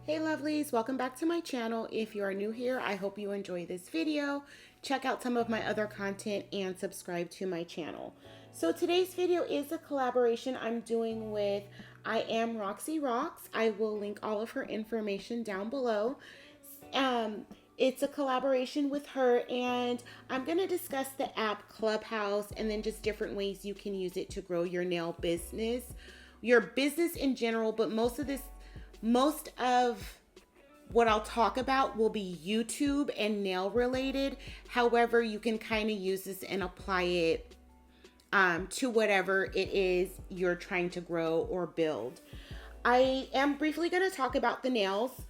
Hey lovelies, welcome back to my channel. If you are new here, I hope you enjoy this video. Check out some of my other content and subscribe to my channel. So today's video is a collaboration I'm doing with Iamroxierox. I will link all of her information down below. It's a collaboration with her, and I'm going to discuss the app Clubhouse and then just different ways you can use it to grow your nail business, your business in general, but most of what I'll talk about will be YouTube and nail related. However, you can kind of use this and apply it to whatever it is you're trying to grow or build. I am briefly going to talk about the nails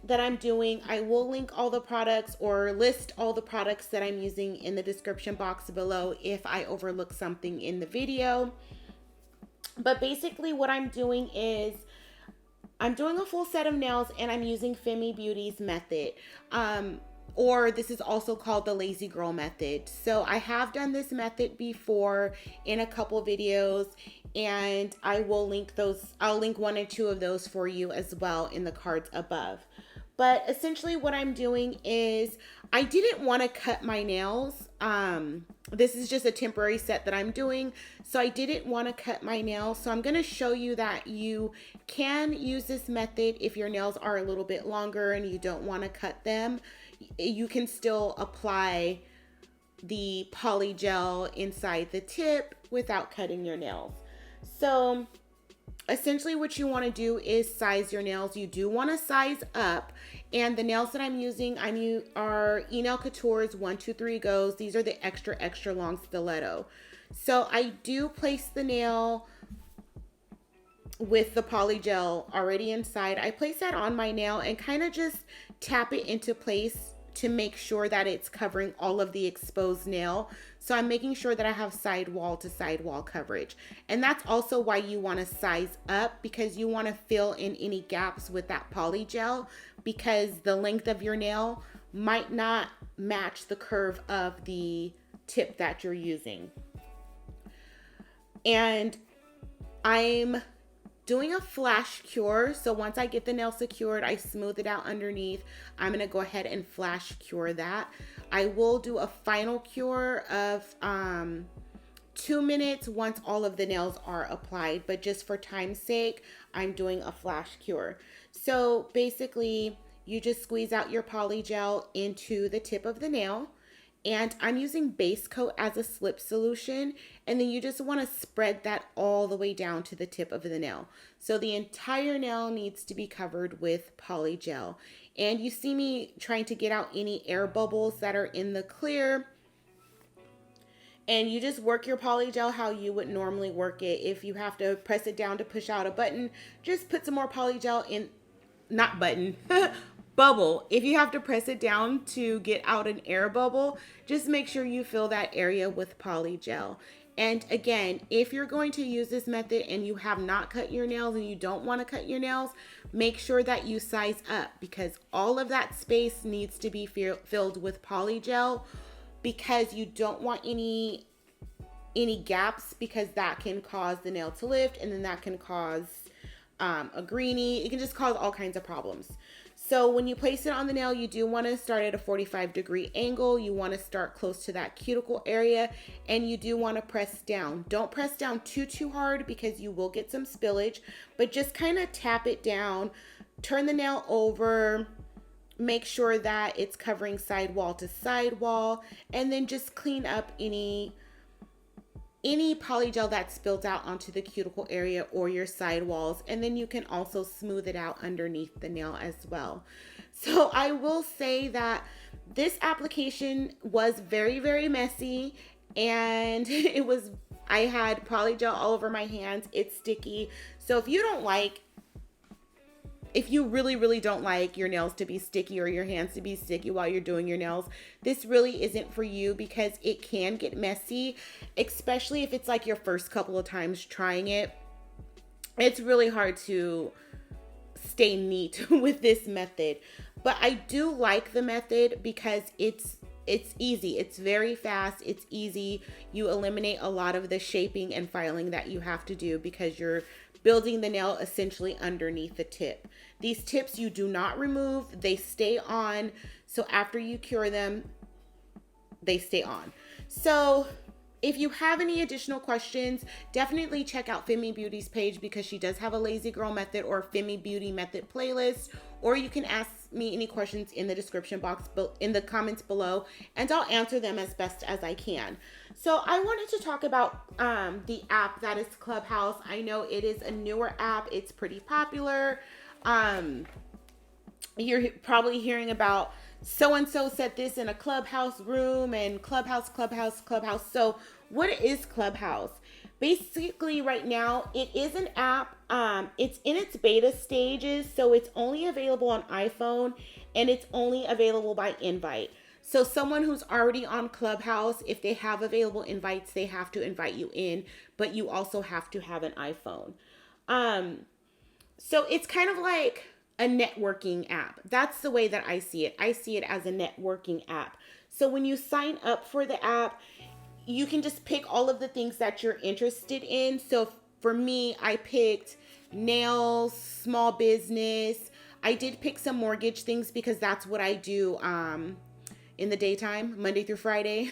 that I'm doing. I will link all the products or list all the products that I'm using in the description box below if I overlook something in the video. But basically what I'm doing is I'm doing a full set of nails and I'm using Femi Beauty's method. Or this is also called the lazy girl method. So I have done this method before in a couple videos, and I will link those. I'll link one or two of those for you as well in the cards above. But essentially what I'm doing is I didn't want to cut my nails. This is just a temporary set that I'm doing. So I didn't want to cut my nails. So I'm going to show you that you can use this method if your nails are a little bit longer and you don't want to cut them. You can still apply the polygel inside the tip without cutting your nails. So essentially what you want to do is size your nails. You do want to size up, and the nails that I'm using are Couture's 1 2 3 goes. These are the extra long stiletto. So I do place the nail with the polygel already inside. I place that on my nail and kind of just tap it into place to make sure that it's covering all of the exposed nail. So I'm making sure that I have sidewall to sidewall coverage. And that's also why you want to size up, because you want to fill in any gaps with that polygel, because the length of your nail might not match the curve of the tip that you're using. And I'm doing a flash cure. So once I get the nail secured, I smooth it out underneath. I'm going to go ahead and flash cure that. I will do a final cure of 2 minutes once all of the nails are applied, but just for time's sake, I'm doing a flash cure. So basically, you just squeeze out your polygel into the tip of the nail. And I'm using base coat as a slip solution. And then you just want to spread that all the way down to the tip of the nail. So the entire nail needs to be covered with polygel. And you see me trying to get out any air bubbles that are in the clear. And you just work your polygel how you would normally work it. If you have to press it down to push out a button, just put some more polygel in, not button, bubble. If you have to press it down to get out an air bubble, just make sure you fill that area with polygel. And again, if you're going to use this method and you have not cut your nails and you don't want to cut your nails, make sure that you size up, because all of that space needs to be filled with polygel, because you don't want any gaps, because that can cause the nail to lift, and then that can cause a greenie. It can just cause all kinds of problems. So when you place it on the nail, you do want to start at a 45-degree angle. You want to start close to that cuticle area, and you do want to press down. Don't press down too hard, because you will get some spillage, but just kind of tap it down, turn the nail over, make sure that it's covering sidewall to sidewall, and then just clean up any polygel that spilled out onto the cuticle area or your sidewalls. And then you can also smooth it out underneath the nail as well. So I will say that this application was very messy, and I had polygel all over my hands. It's sticky. So if you really don't like your nails to be sticky or your hands to be sticky while you're doing your nails, this really isn't for you, because it can get messy, especially if it's like your first couple of times trying it. It's really hard to stay neat with this method. But I do like the method because it's easy. It's very fast. It's easy. You eliminate a lot of the shaping and filing that you have to do, because you're building the nail essentially underneath the tip. These tips you do not remove, they stay on. So after you cure them, they stay on. So if you have any additional questions, definitely check out Femi Beauty's page, because she does have a Lazy Girl Method or Femi Beauty Method playlist. Or you can ask me any questions in the description box, in the comments below, and I'll answer them as best as I can. So I wanted to talk about the app that is Clubhouse. I know it is a newer app. It's pretty popular. You're probably hearing about so-and-so said this in a Clubhouse room, and Clubhouse. So what is Clubhouse? Basically right now, it is an app. It's in its beta stages, so it's only available on iPhone, and it's only available by invite. So someone who's already on Clubhouse, if they have available invites, they have to invite you in, but you also have to have an iPhone. So it's kind of like a networking app. That's the way that I see it. I see it as a networking app. So when you sign up for the app, you can just pick all of the things that you're interested in. So for me, I picked nails, small business. I did pick some mortgage things because that's what I do in the daytime, Monday through Friday.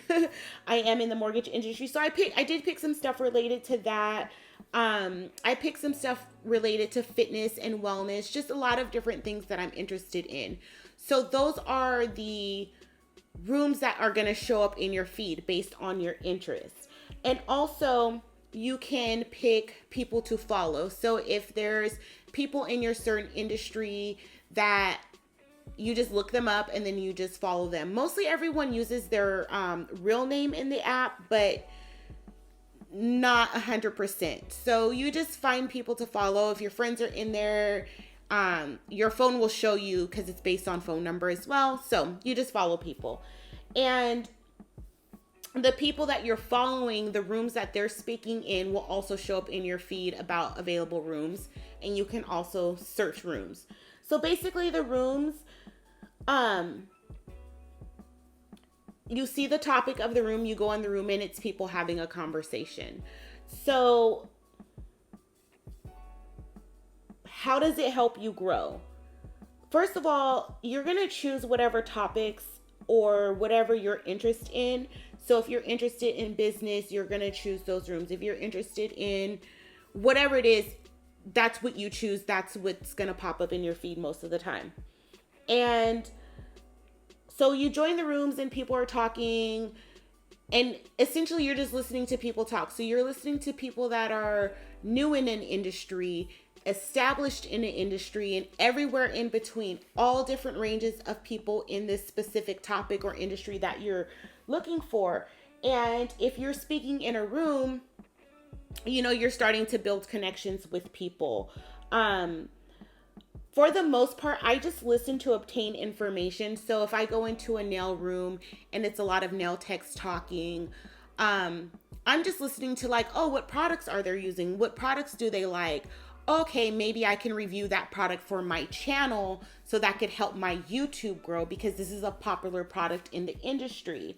I am in the mortgage industry. So I did pick some stuff related to that. I picked some stuff related to fitness and wellness, just a lot of different things that I'm interested in. So those are the rooms that are going to show up in your feed based on your interests. And also you can pick people to follow. So if there's people in your certain industry that you just look them up and then you just follow them. Mostly everyone uses their real name in the app, but not 100%. So you just find people to follow. If your friends are in there, your phone will show you because it's based on phone number as well. So you just follow people. And the people that you're following, the rooms that they're speaking in will also show up in your feed about available rooms. And you can also search rooms. So basically the rooms, you see the topic of the room, you go in the room, and it's people having a conversation. So how does it help you grow? First of all, you're going to choose whatever topics or whatever you're interested in. So if you're interested in business, you're going to choose those rooms. If you're interested in whatever it is, that's what you choose. That's what's going to pop up in your feed most of the time. And so you join the rooms and people are talking, and essentially you're just listening to people talk. So you're listening to people that are new in an industry, established in an industry, and everywhere in between, all different ranges of people in this specific topic or industry that you're looking for. And if you're speaking in a room, you know, you're starting to build connections with people. For the most part, I just listen to obtain information. So if I go into a nail room and it's a lot of nail techs talking, I'm just listening to like, oh, what products are they using? What products do they like? Okay, maybe I can review that product for my channel so that could help my YouTube grow because this is a popular product in the industry.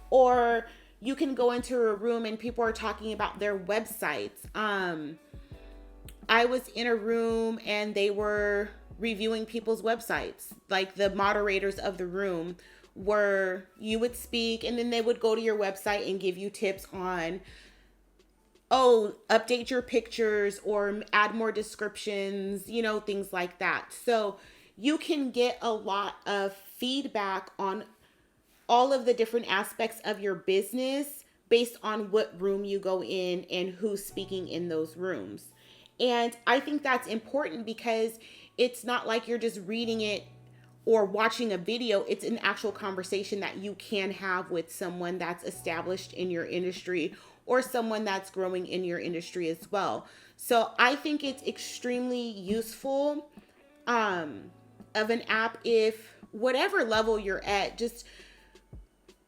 Or you can go into a room and people are talking about their websites. I was in a room and they were reviewing people's websites. Like the moderators of the room were, you would speak and then they would go to your website and give you tips on, oh, update your pictures or add more descriptions, you know, things like that. So you can get a lot of feedback on all of the different aspects of your business based on what room you go in and who's speaking in those rooms. And I think that's important because it's not like you're just reading it or watching a video. It's an actual conversation that you can have with someone that's established in your industry or someone that's growing in your industry as well. So I think it's extremely useful of an app if whatever level you're at, just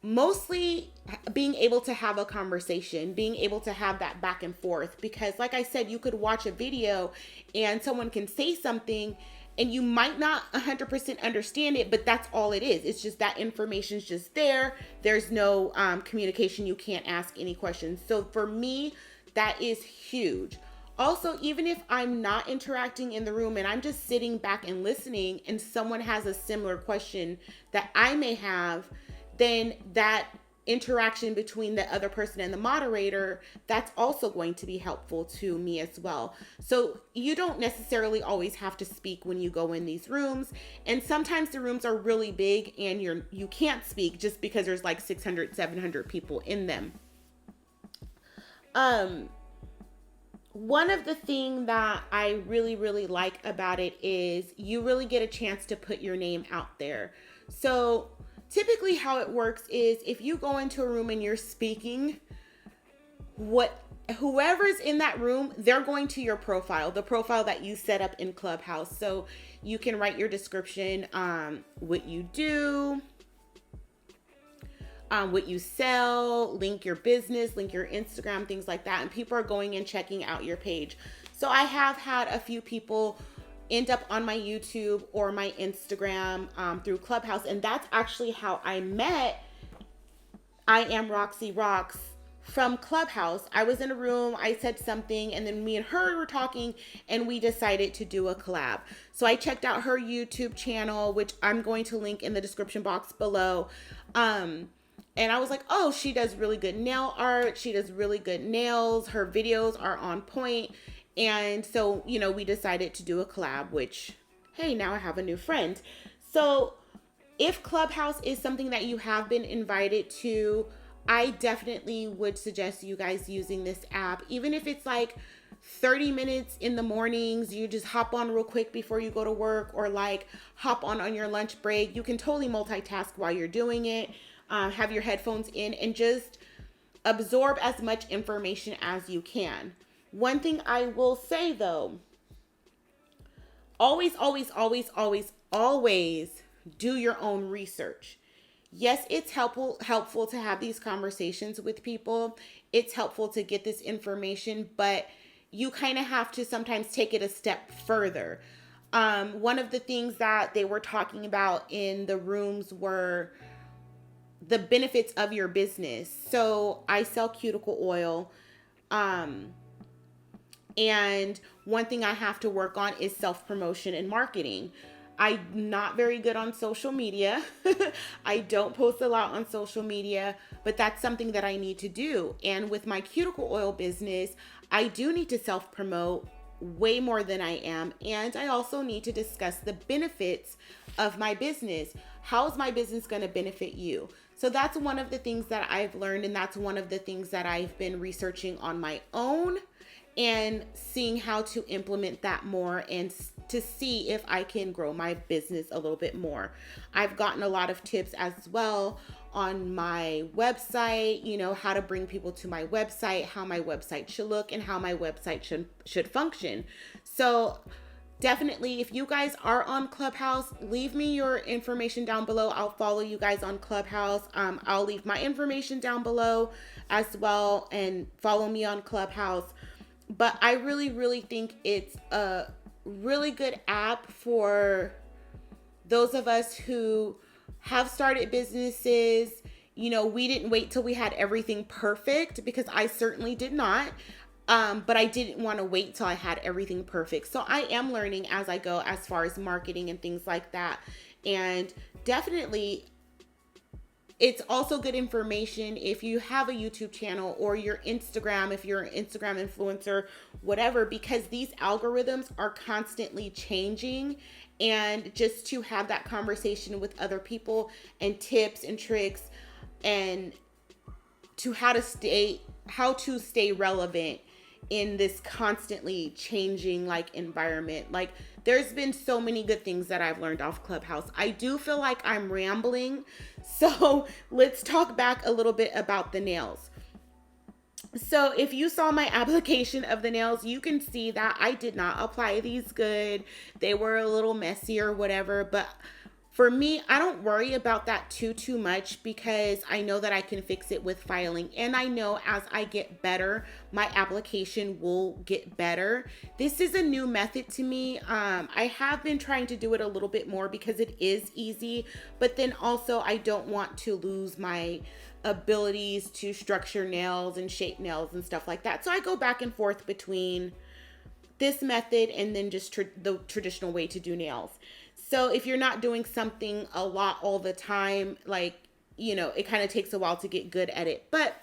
mostly being able to have a conversation, being able to have that back and forth. Because like I said, you could watch a video and someone can say something and you might not 100% understand it, but that's all it is. It's just that information's just there. There's no communication. You can't ask any questions. So for me, that is huge. Also, even if I'm not interacting in the room and I'm just sitting back and listening, and someone has a similar question that I may have, then that interaction between the other person and the moderator, that's also going to be helpful to me as well. So you don't necessarily always have to speak when you go in these rooms, and sometimes the rooms are really big and you can't speak just because there's like 600 700 people in them. One of the things that I really, really like about it is you really get a chance to put your name out there. So typically how it works is if you go into a room and you're speaking, whoever's in that room, they're going to your profile, the profile that you set up in Clubhouse. So you can write your description, what you do, what you sell, link your business, link your Instagram, things like that. And people are going and checking out your page. So I have had a few people end up on my YouTube or my Instagram through Clubhouse. And that's actually how I met Iamroxierox from Clubhouse. I was in a room, I said something, and then me and her were talking, and we decided to do a collab. So I checked out her YouTube channel, which I'm going to link in the description box below. And I was like, oh, she does really good nail art. She does really good nails. Her videos are on point. And so, you know, we decided to do a collab, which, hey, now I have a new friend. So if Clubhouse is something that you have been invited to, I definitely would suggest you guys using this app. Even if it's like 30 minutes in the mornings, you just hop on real quick before you go to work, or like hop on your lunch break. You can totally multitask while you're doing it. Have your headphones in and just absorb as much information as you can. One thing I will say though, always, always, always, always, always do your own research. Yes, it's helpful to have these conversations with people. It's helpful to get this information, but you kind of have to sometimes take it a step further. One of the things that they were talking about in the rooms were the benefits of your business. So I sell cuticle oil. And one thing I have to work on is self-promotion and marketing. I'm not very good on social media. I don't post a lot on social media, but that's something that I need to do. And with my cuticle oil business, I do need to self-promote way more than I am. And I also need to discuss the benefits of my business. How is my business going to benefit you? So that's one of the things that I've learned, and that's one of the things that I've been researching on my own and seeing how to implement that more and to see if I can grow my business a little bit more. I've gotten a lot of tips as well on my website, you know, how to bring people to my website, how my website should look, and how my website should function. So definitely, if you guys are on Clubhouse, leave me your information down below. I'll follow you guys on Clubhouse. I'll leave my information down below as well, and follow me on Clubhouse. But I really, really think it's a really good app for those of us who have started businesses. You know, we didn't wait till we had everything perfect, because I certainly did not. But I didn't want to wait till I had everything perfect. So I am learning as I go as far as marketing and things like that. And definitely, it's also good information if you have a YouTube channel or your Instagram, if you're an Instagram influencer, whatever, because these algorithms are constantly changing. And just to have that conversation with other people and tips and tricks, and to how to stay relevant in this constantly changing like environment. Like, there's been so many good things that I've learned off Clubhouse. I do feel like I'm rambling, so let's talk back a little bit about the nails. So if you saw my application of the nails, you can see that I did not apply these good. They were a little messy or whatever, but for me, I don't worry about that too much, because I know that I can fix it with filing. And I know as I get better, my application will get better. This is a new method to me. I have been trying to do it a little bit more because it is easy, but then also I don't want to lose my abilities to structure nails and shape nails and stuff like that. So I go back and forth between this method, and then just the traditional way to do nails. So if you're not doing something a lot all the time, like, you know, it kind of takes a while to get good at it. But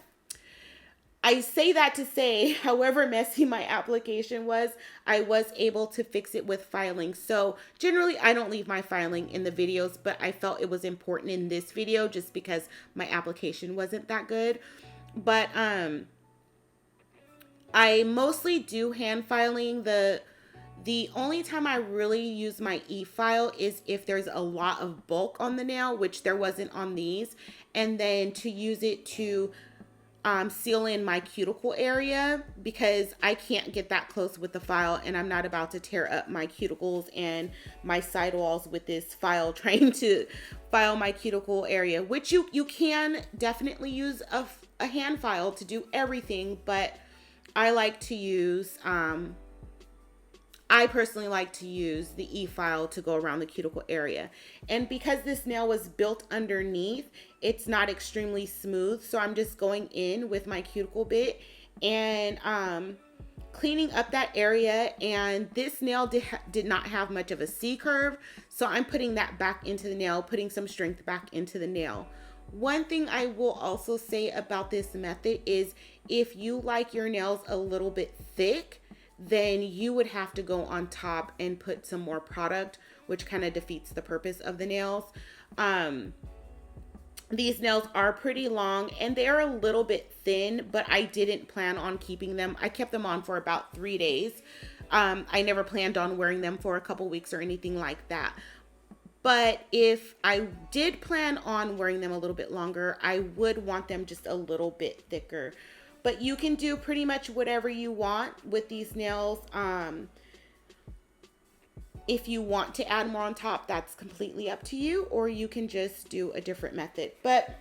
I say that to say, however messy my application was, I was able to fix it with filing. So generally, I don't leave my filing in the videos, but I felt it was important in this video just because my application wasn't that good. But I mostly do hand filing. The only time I really use my e-file is if there's a lot of bulk on the nail, which there wasn't on these, and then to use it to seal in my cuticle area, because I can't get that close with the file, and I'm not about to tear up my cuticles and my sidewalls with this file trying to file my cuticle area, which you can definitely use a hand file to do everything, but I like to use I personally like to use the e-file to go around the cuticle area. And because this nail was built underneath, it's not extremely smooth. So I'm just going in with my cuticle bit and cleaning up that area. And this nail did not have much of a C curve. So I'm putting that back into the nail, putting some strength back into the nail. One thing I will also say about this method is if you like your nails a little bit thick, then you would have to go on top and put some more product, which kind of defeats the purpose of the nails. These nails are pretty long and they are a little bit thin, but I didn't plan on keeping them. I kept them on for about 3 days. I never planned on wearing them for a couple weeks or anything like that. But if I did plan on wearing them a little bit longer, I would want them just a little bit thicker. But you can do pretty much whatever you want with these nails. If you want to add more on top, that's completely up to you, or you can just do a different method. But,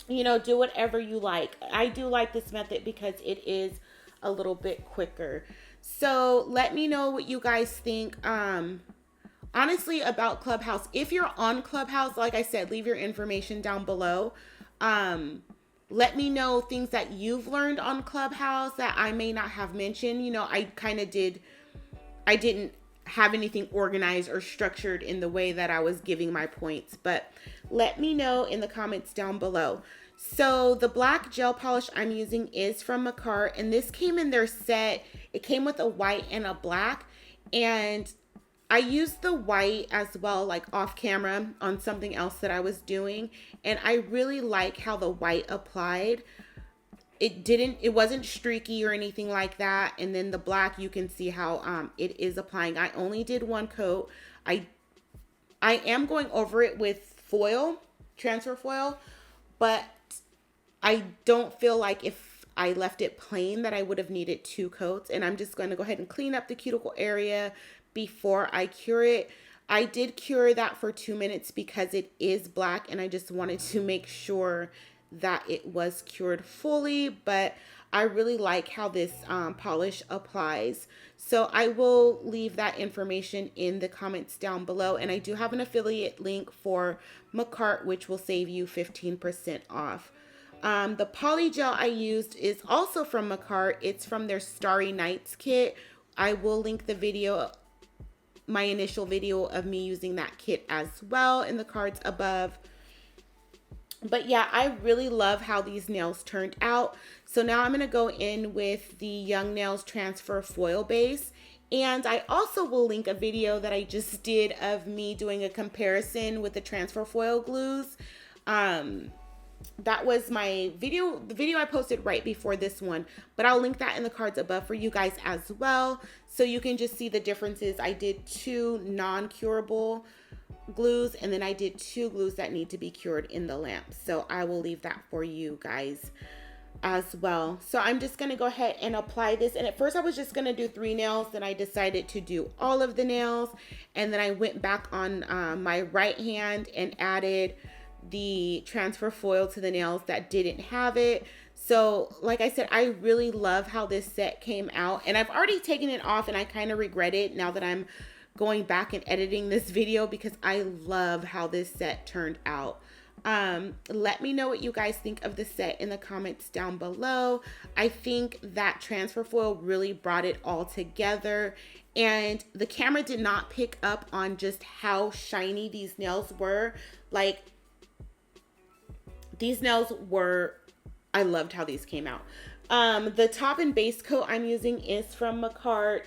you know, do whatever you like. I do like this method because it is a little bit quicker. So let me know what you guys think. Honestly, about Clubhouse. If you're on Clubhouse, like I said, leave your information down below. Let me know things that you've learned on Clubhouse that I may not have mentioned. You know, I didn't have anything organized or structured in the way that I was giving my points, but let me know in the comments down below. So the black gel polish I'm using is from Macar, and this came in their set. It came with a white and a black, and I used the white as well, like off camera on something else that I was doing. And I really like how the white applied. It wasn't streaky or anything like that. And then the black, you can see how it is applying. I only did one coat. I am going over it with foil, transfer foil, but I don't feel like if I left it plain that I would have needed 2 coats. And I'm just going to go ahead and clean up the cuticle area before I cure it. I did cure that for 2 minutes because it is black and I just wanted to make sure that it was cured fully, but I really like how this polish applies. So I will leave that information in the comments down below, and I do have an affiliate link for Macar, which will save you 15% off. The polygel I used is also from Macar. It's from their Starry Nights kit. I will link the video, my initial video of me using that kit as well, in the cards above. But yeah, I really love how these nails turned out. So now I'm going to go in with the Young Nails Transfer Foil Base. And I also will link a video that I just did of me doing a comparison with the transfer foil glues. That was my video, the video I posted right before this one, but I'll link that in the cards above for you guys as well, so you can just see the differences. I did 2 non-curable glues, and then I did 2 glues that need to be cured in the lamp. So I will leave that for you guys as well. So I'm just going to go ahead and apply this. And at first I was just going to do 3 nails. Then I decided to do all of the nails. And then I went back on my right hand and added the transfer foil to the nails that didn't have it. So like I said, I really love how this set came out, and I've already taken it off and I kind of regret it now that I'm going back and editing this video, because I love how this set turned out. Let me know what you guys think of the set in the comments down below. I think that transfer foil really brought it all together, and the camera did not pick up on just how shiny these nails were. Like, these nails were, I loved how these came out. The top and base coat I'm using is from Macart.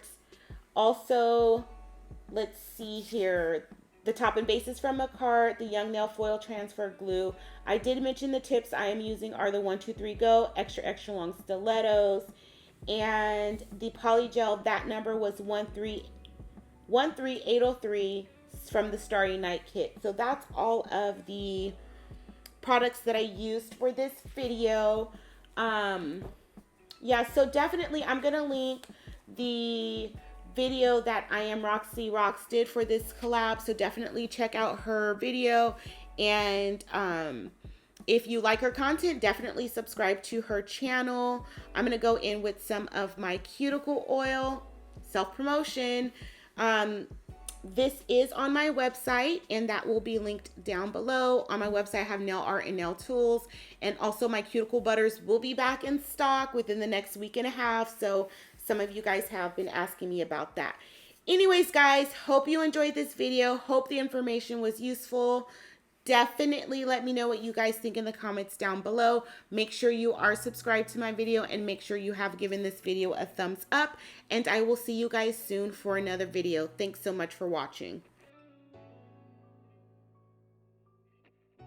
Also, let's see here. The top and base is from Macart. The Young Nail Foil Transfer Glue. I did mention the tips I am using are the 123 Go extra extra long stilettos, and the Polygel. That number was 13803 from the Starry Night Kit. So that's all of the products that I used for this video. Yeah, so definitely I'm gonna link the video that Iamroxierox did for this collab, so definitely check out her video. And if you like her content, definitely subscribe to her channel. I'm gonna go in with some of my cuticle oil, self-promotion. This is on my website, and that will be linked down below. On my website, I have nail art and nail tools, and also my cuticle butters will be back in stock within the next week and a half. So some of you guys have been asking me about that. Anyways, guys, hope you enjoyed this video. Hope the information was useful. Definitely let me know what you guys think in the comments down below. Make sure you are subscribed to my video, and make sure you have given this video a thumbs up. And I will see you guys soon for another video. Thanks so much for watching.